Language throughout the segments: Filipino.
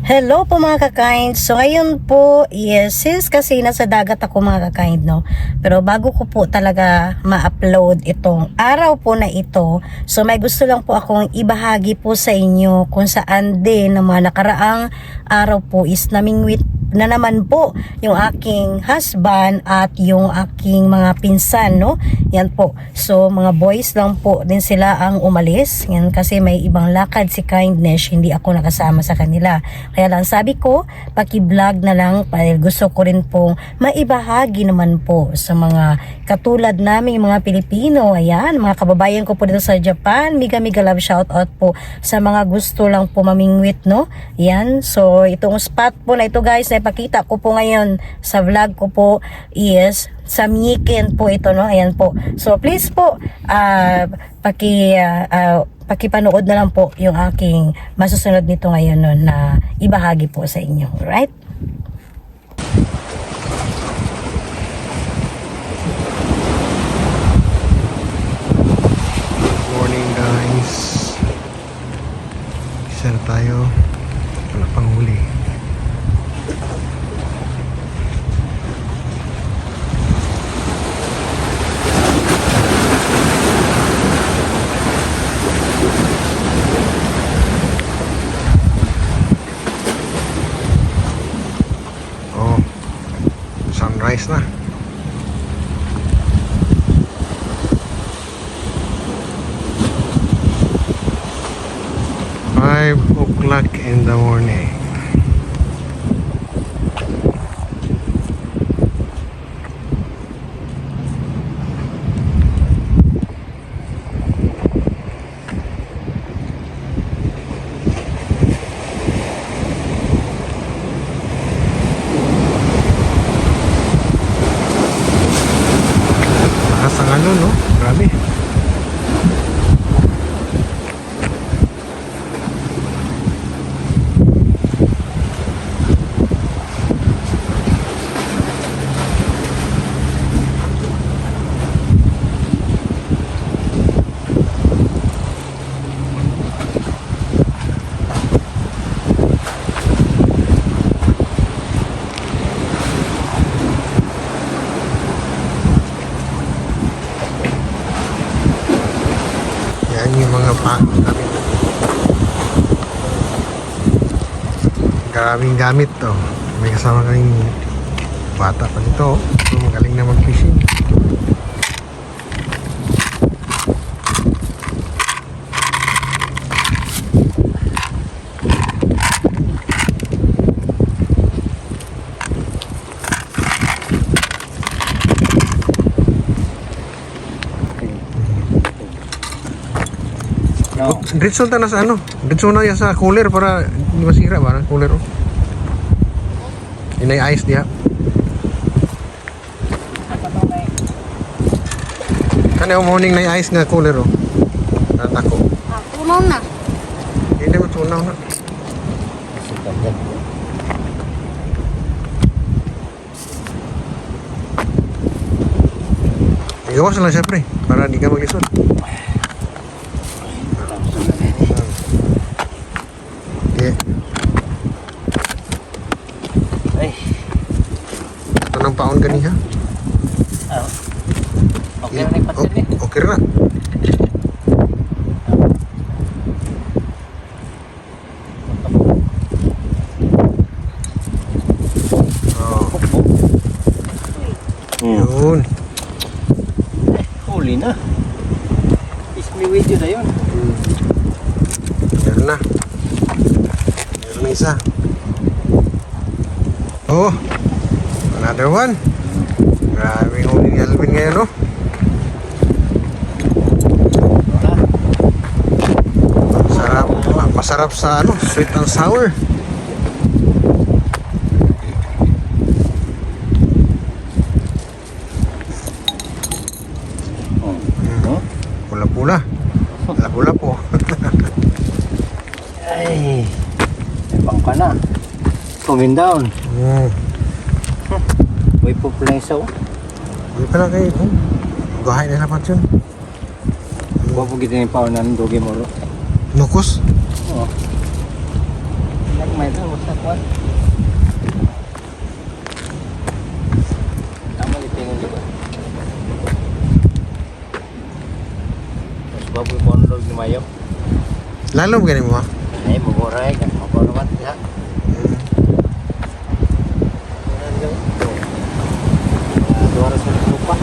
Hello po mga kakain. So ngayon po, yes, since kasi nasa dagat ako mga kakain, no? Pero bago ko po talaga ma-upload itong araw po na ito, so may gusto lang po akong ibahagi po sa inyo kung saan din ng mga nakaraang araw po is namingwit na naman po yung aking husband at yung aking mga pinsan, no? Yan po. So mga boys lang po din sila ang umalis. Yan kasi may ibang lakad si Kindness, hindi ako nakasama sa kanila. Kaya lang sabi ko, paki-vlog na lang dahil gusto ko rin pong maibahagi naman po sa mga katulad namin mga Pilipino. Ayan, mga kababayan ko po dito sa Japan. Miga love shoutout po sa mga gusto lang po mamingwit, no? Ayan, so itong spot po na ito guys, na ipakita ko po ngayon sa vlog ko po is sa Miken po ito, no? Ayan po. So please po, pakipanood na lang po yung aking masusunod nito ngayon, no, na ibahagi po sa inyo. Alright? Morning guys. Isa na tayo. Wala pang huli. Oh, sunrise na. 5 o'clock in the morning. Lakas ang ano, no? Grabe. Yan yung mga maraming gamit to. May kasama kaming bata pa dito. So magaling na mag-fishing. Diretso na sa ano? Diretso na yan sa cooler para hindi masira ba ng cooler, oh. Inay ice diha. Kani morning na ice nga cooler, oh. Natako. Tunaw na. Hindi mo tunaw na. Igawas lang siya, pre, para di ka maglisod. Okay. Ay. Ito ng paon ganiha. Okay na nagpasin eh. Okay na. Oh. Yun. Huli na. Is me with you na yun. Meron na. Meron na isa. Oh. Another one. Grabe yung huli ni Alvin ngayon, no? Masarap. Masarap sa ano, sweet and sour. Pula-pula. Pula-pula po. Ay. Ibang ka na. Coming down. May po pala yung saw. Hindi pala kayo. Gahay na naman yun. Babugit na yung paon ng dogi mo. Nukos? Oo. Nagmay doon. Basta ka. kuan. Tama litingan juga. Mas baboy pondog ni Mayo. Lalo gani mo? Ay magoray kan magoraman ya. Dua ratus lupa.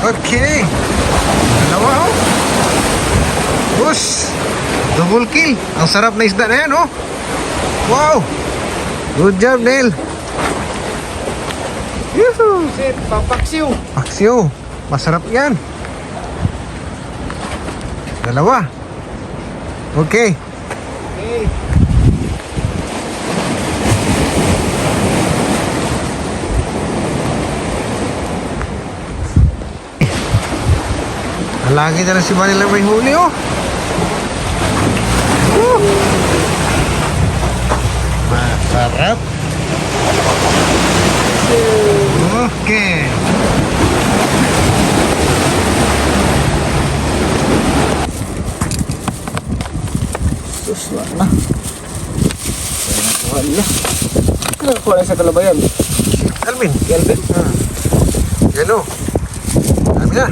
Okay. Dalawa oh. Bus. Double kill. Ang sarap na isda na yan oh. Wow. Good job, Neil. Yuhu. Sip, papaksiw. Paksiw. Masarap yan. Dalawa. Okay. Okay. Lagi na lang si Manila may huli oh. Masarap. Okay. Suswa na. Kuha nila. Kaya kuha na sa kalabayan. Alvin. Kelvin. Yan oh. Dami na.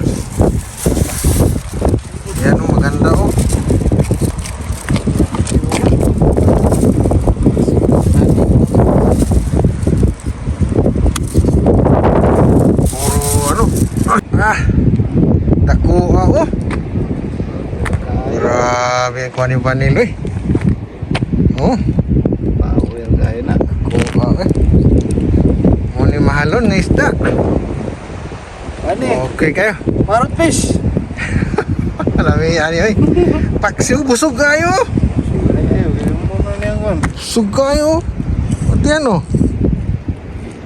Yan oh, maganda oh. Puro ano. Dakuha oh. Grabe ang kuha ni Vanilo eh. Oh. Power gaya na. Kuha eh. Muni mahalon na isda. Ano Okay kayo. Parrot fish. Alam mo yan eh. Paksiw, busog kayo. Busog kayo. At yan oh.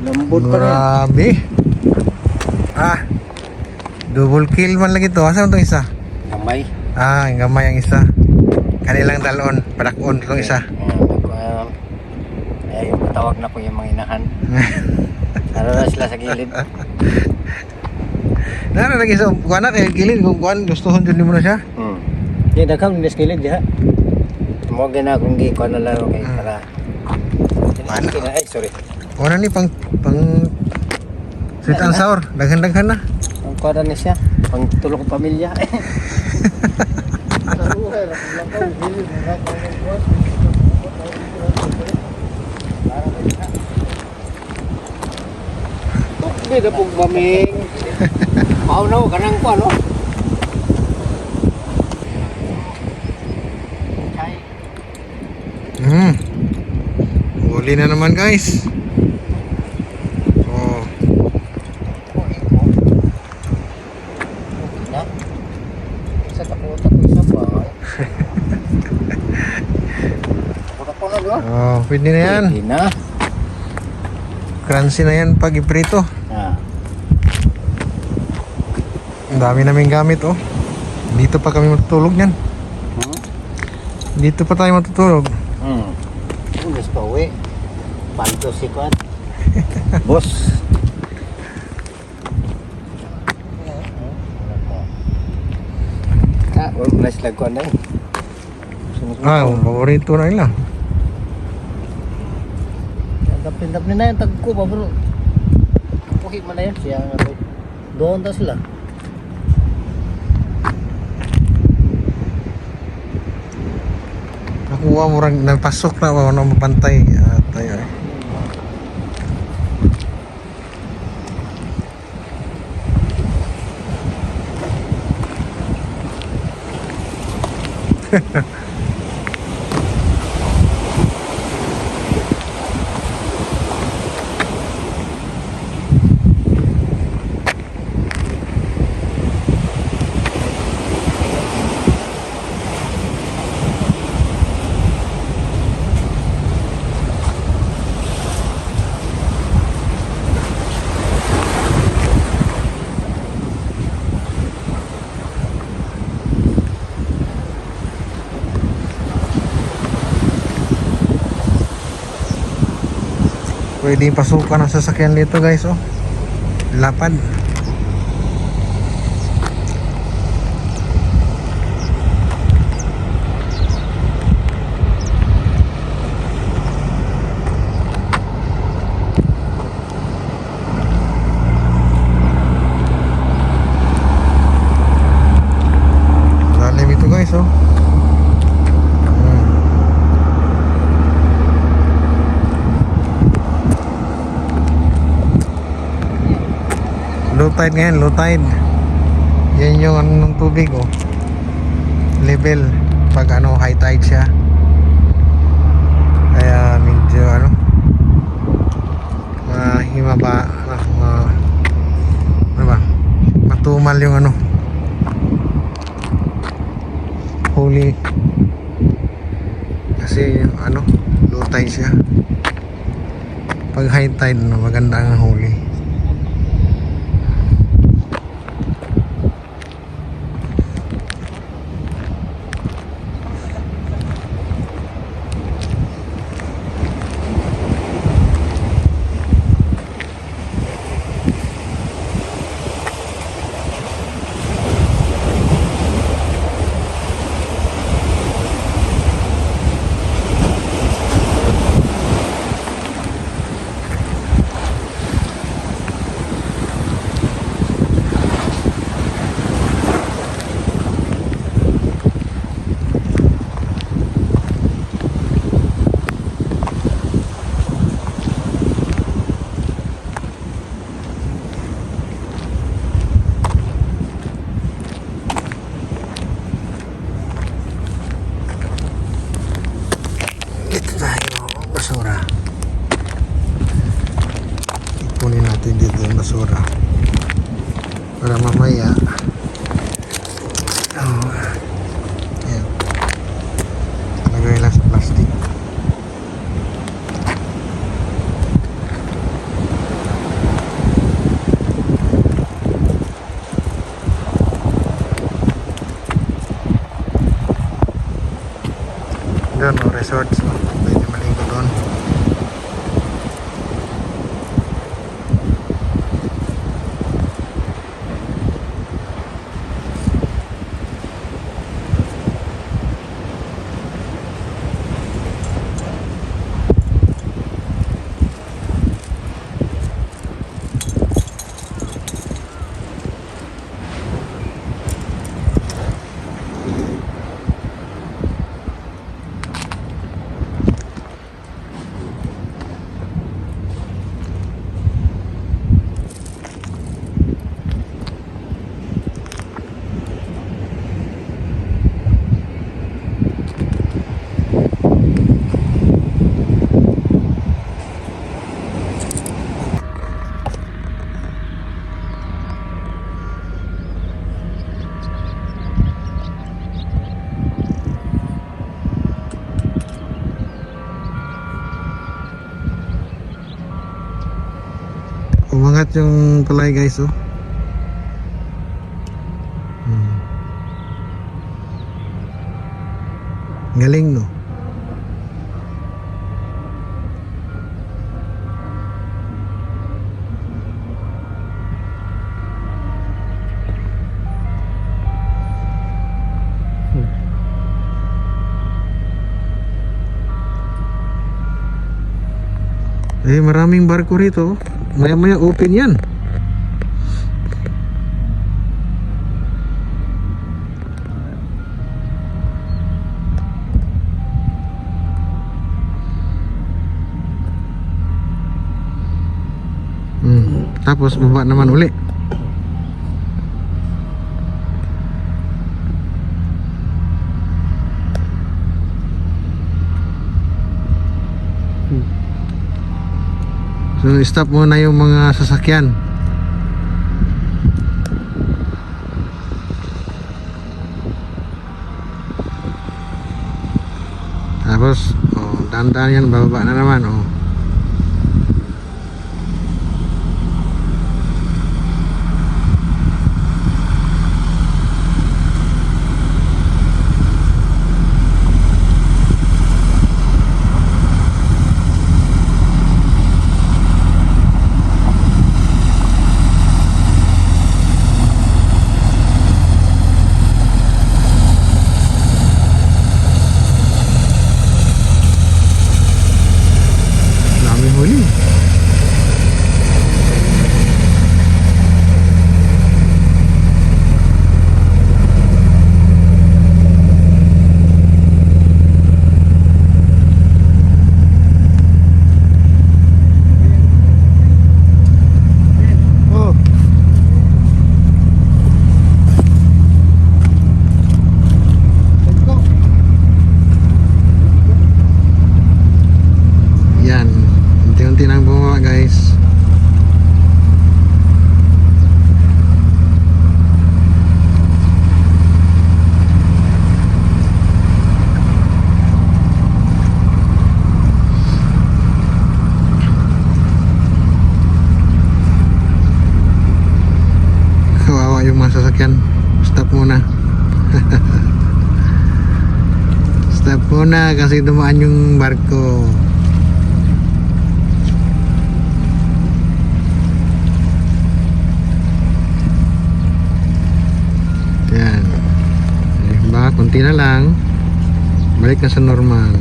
Lambot pa rin. Grabe. Double kill man lagi to. Asan itong isa? Gamay. Ang gamay ang isa. Kanilang dalon. Padakon itong isa. Ay, patawag na po yung mga inahan. Narara sila sa gilid. Nara lagi sa kuana kay gilid kung kuan gustuhon jud nimo na siya. Di daghang ni gilid diha. Mo gina kung gi ko na laro kay para. Ano? Ay, sorry. Ora ni pang sweet and sour. Daghan-daghan na. Ang kuha ni siya. Pang tulong pamilya. Tukbi na pong maming. Paunaw ka nang kuha, no? Huli na naman guys. Oh. Na? Sa takot ako isa pa. Takot na ba? Oh, pwede na yan. Pwede na. Crunchy na yan pag iprito. Ah. Ang dami naming gamit oh. Dito pa kami matutulog yan. Dito pa tayo matutulog. Ulis pa uwi. Panto si Kwan. Boss. Wala sila Kwan na eh. Paborito na nila. Dapin na yan. Tagko pa bro. Puhi man na yan. Siya nga to. Doon ta sila. Nakuha mo rin, nagpasok na ako na mapantay. Tayo eh. Pwede pasukan ang sasakyan dito guys, oh. Lapad. Lalim ito guys, oh. Low tide ngayon, low tide. Yan yung ano ng tubig, oh. Level pag ano high tide siya. Kaya medyo ano mahimaba, ano ba? Matumal yung ano. Huli. Kasi yung ano, low tide siya. Pag high tide, no, maganda ang huli. Dito tayo, basura. Ipunin natin dito yung basura para mamaya yan, lagay lang sa plastic. Doon, no, resorts, no? Pwede maligo doon. Umangat yung tulay guys, oh. Galing, no? Eh, maraming barko rito. Maya-maya open yan. Tapos baba naman uli. So stop muna yung mga sasakyan. Tapos dahan-dahan yan, bababa na naman, oh. Unti nang bumaba guys. Kawawa yung mga sasakyan. Stop muna. Stop muna kasi dumaan yung barko. Yan. Ba, konti na lang. Balik na sa normal.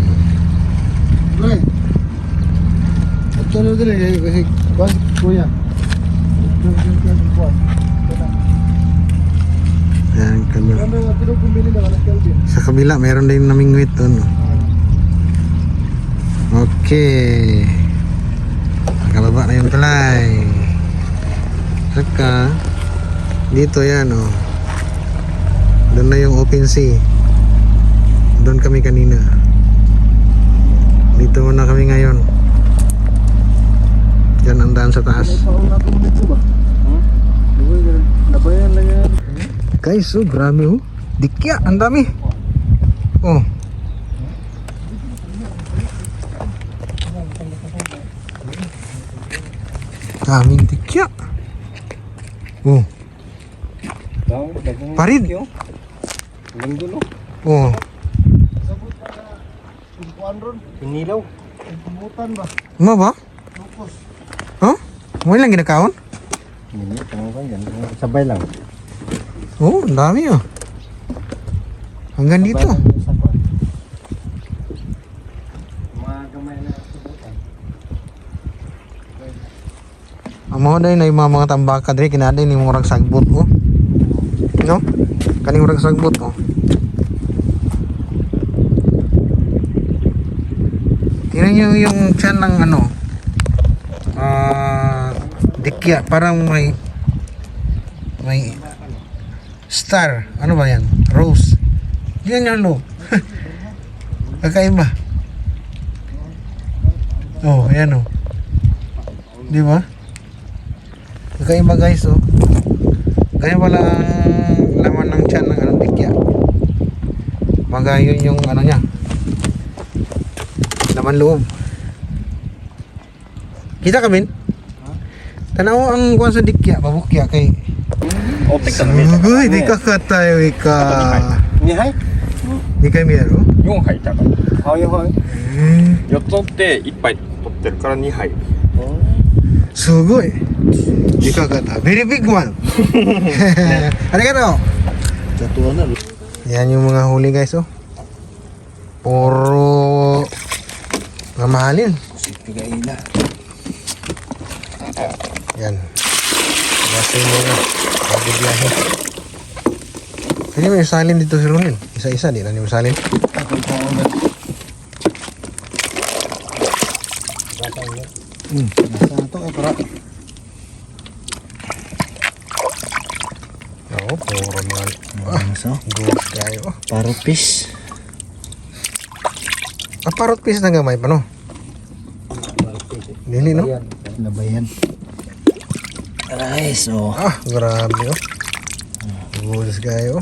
Pre. At ano din eh, kasi kuwan, kuya. Yan, kabila. Ano nga pinupumili naman ng Kelvin? Sa kabila, meron din namingwit doon. Okay. Nakababa na yung tulay. Saka, dito yan, oh. Doon na yung open sea. Doon kami kanina. Dito na kami ngayon. Yan ang daan sa taas. Paong natin dito ba? Nabayan lang yan. Guys, oh, grabe oh. Dikya, ang dami. Oh. Daming dikya. Oh. Parid. Oh. Kuwan ron. Pinilaw. Pumutan ba? Ano ba? Lupos. Huh? Mo lang ginakaon? Hindi, tanong yan. Sabay lang. Oh, ang dami oh. Hanggang dito. Mga gamay na subukan. Ang mga day na yung mga tambaka dre kinaday ni murag sagbot oh. No? Kaning murag sagbot oh. Tingnan nyo yung tiyan ng ano. Dikya, parang may star. Ano ba yan? Rose. Yan yung lo. Kakaiba. Oh, ayan oh. Di ba? Kakaiba guys oh. Kaya wala laman ng tiyan ng anong dikya. Magayon yung ano niya. Laman loob. Kita kami? Tanaw ang kuwan sa dikya, babukya kay. Optik ka namin. Sugoy, di ka katayo ka. Ni hai? Di ka miyaro? 4杯いたからはいはい。 4つ取って1杯取ってるから2杯 Sugoy. Di ka kata. Very big one. Arigato. Tatuan na. Yan yung mga huli guys oh. Puro mamahalin. Pigaina. Yan. Kasi muna. Bago biyahe. Pwede mo yung salin dito si Ronel. Isa-isa, di na yung salin. Nasa ito ay para. Oo, puro mga Nasa? good kayo. Parot fish. Parot piece na gamay pa no? Dili no? Nabayan. Aray, so. Grabe oh. Good kayo.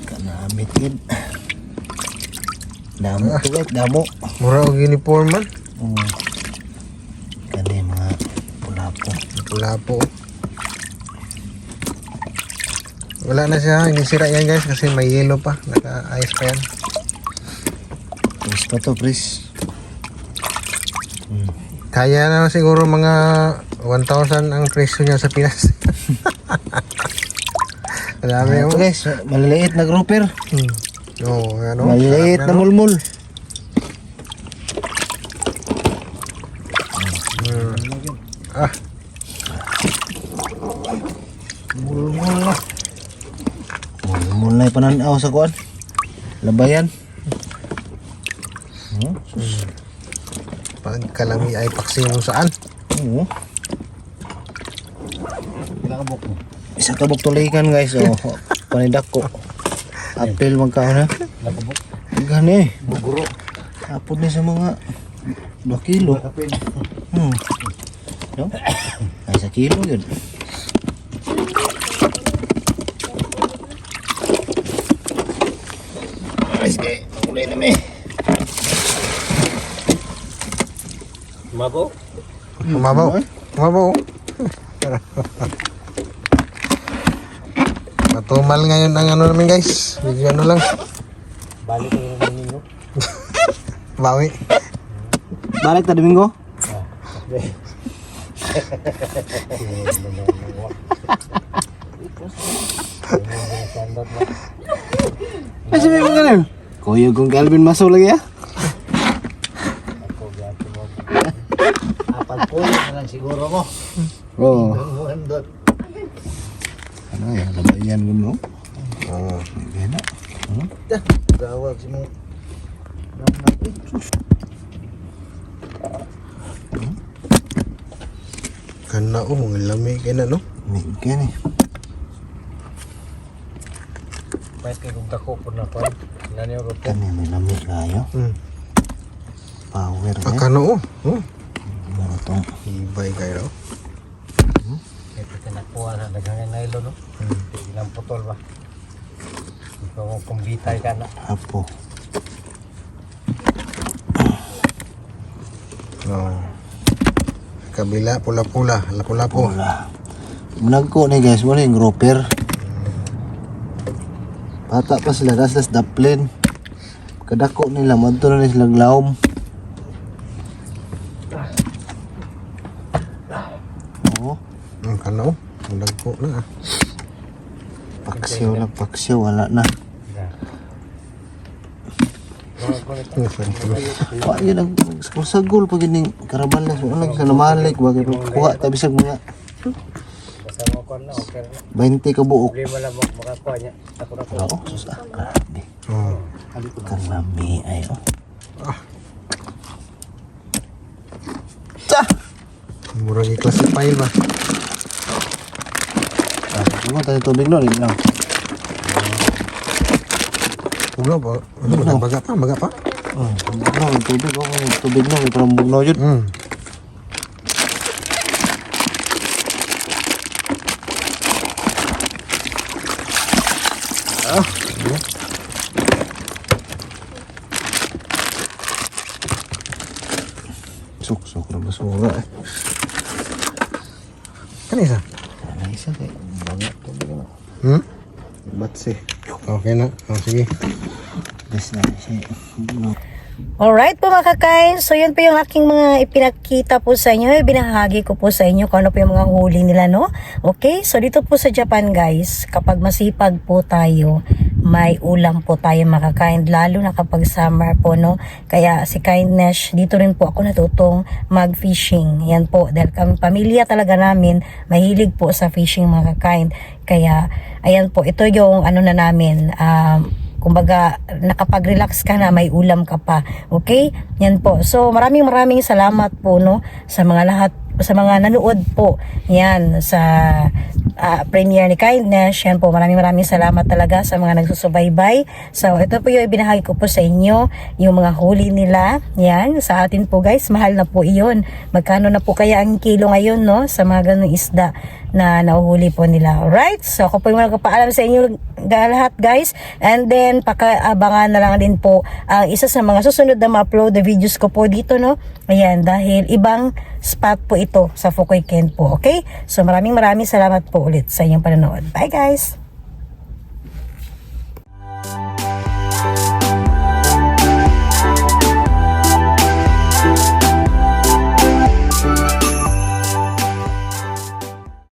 Kanamit yun. Damo to guys, damo. Mura og uniform man. Kani mga pulapo. Pula po. Wala na siya, hindi sira yan guys kasi may yellow pa. Naka-ice pa yan. Pris pa to, Pris. Kaya na siguro mga 1,000 ang presyo niya sa Pinas. Marami Ito oh. guys, maliliit na grouper. Oo, ano? Maliliit sarap na no? mulmul. Mulmul na. Mulmul na ipananaw sa kuan. Labayan. Pag kalami ay paksi mo saan? Oo. Isa ka tulikan guys, oh. Panidak ko. Apel magkaon na. Gani. Buguro. Apod ni sa mga 2 kilo. No? Ay, sa kilo yun. Ay, sige. Kulay na may. Mabaw? Umabaw. Umabaw. Matumal ngayon ang ano namin guys. Video ano lang. Balik ko yung Domingo. Bawi. Balik ta Domingo? Ay, sabi mo ganun. Kuya kong Calvin Maso lagi ya? Apat po na lang siguro mo. Oo. Muhandot. Ano yan? Labayan ko no? Oo. Gana. Gawag si mo. Kana oh, ang lamig ka na no? Migyan eh. May kung dako po na pa. Nani ko po. Kami may lamig kayo. Power Ah, eh. kana oh. Oh. Muro tong. Ibay kayo. May pinakuha na daghang nylon no. Ilang putol ba? Ikaw mo kumbitay ka na. Apo. Oh. Kabila, pula-pula. Lapu-lapu. Wala. Nagko ni guys, wala yung grouper. Bata pa sila, daslas daplin. Kadako nila, madto na nila silang laom. Oo, Ang kana oh. Ang dagko na ah. paksiw lang, paksiw, wala na. Wala yun ang sagol pag yun karabal na. Wala sa namalik, bagay pa kuha, tabisag mo nga. Basta mo ko na okay na. 20 ka buok. Hindi mo lang makakuha niya. Ako na ko. Oo, sus, grabe. Oh. Karami, ay, oh. Murag i-classify ba? Ano tayo tubig no? Rin lang. Ulo ba? Ano, baga pa, baga pa. Tubig no, tubig no, may parang bugnaw yun. Sok na basura eh. Kanisa? Ano isa kayo? Bangat tubig no. Batsi. Okay na. Oh, sige. Des na siya. Bugnaw. Alright po mga kakain, so yun po yung aking mga ipinakita po sa inyo, binahagi ko po sa inyo kung ano po yung mga huli nila, no? Okay, so dito po sa Japan guys, kapag masipag po tayo, may ulam po tayo makakain, lalo na kapag summer po, no? Kaya si Kindness, dito rin po ako natutong mag-fishing. Yan po, dahil kami pamilya talaga namin, mahilig po sa fishing mga kakain. Kaya, ayan po, ito yung ano na namin, kumbaga nakapag-relax ka na, may ulam ka pa. Okay? Yan po. So maraming salamat po no sa mga lahat, sa mga nanood po. Yan sa premiere ni Kindness. Yan po, maraming salamat talaga sa mga nagsusubaybay. So ito po yung ibinahagi ko po sa inyo, yung mga huli nila. Yan, sa atin po guys, mahal na po iyon. Magkano na po kaya ang kilo ngayon no sa mga ganung isda na nahuhuli po nila. Alright? So ako po yung magpapaalam sa inyo lahat guys. And then pakaabangan na lang din po ang isa sa mga susunod na ma-upload na videos ko po dito no. Ayan, dahil ibang spot po ito sa Fukui Ken po. Okay? So maraming salamat po ulit sa inyong panonood. Bye guys!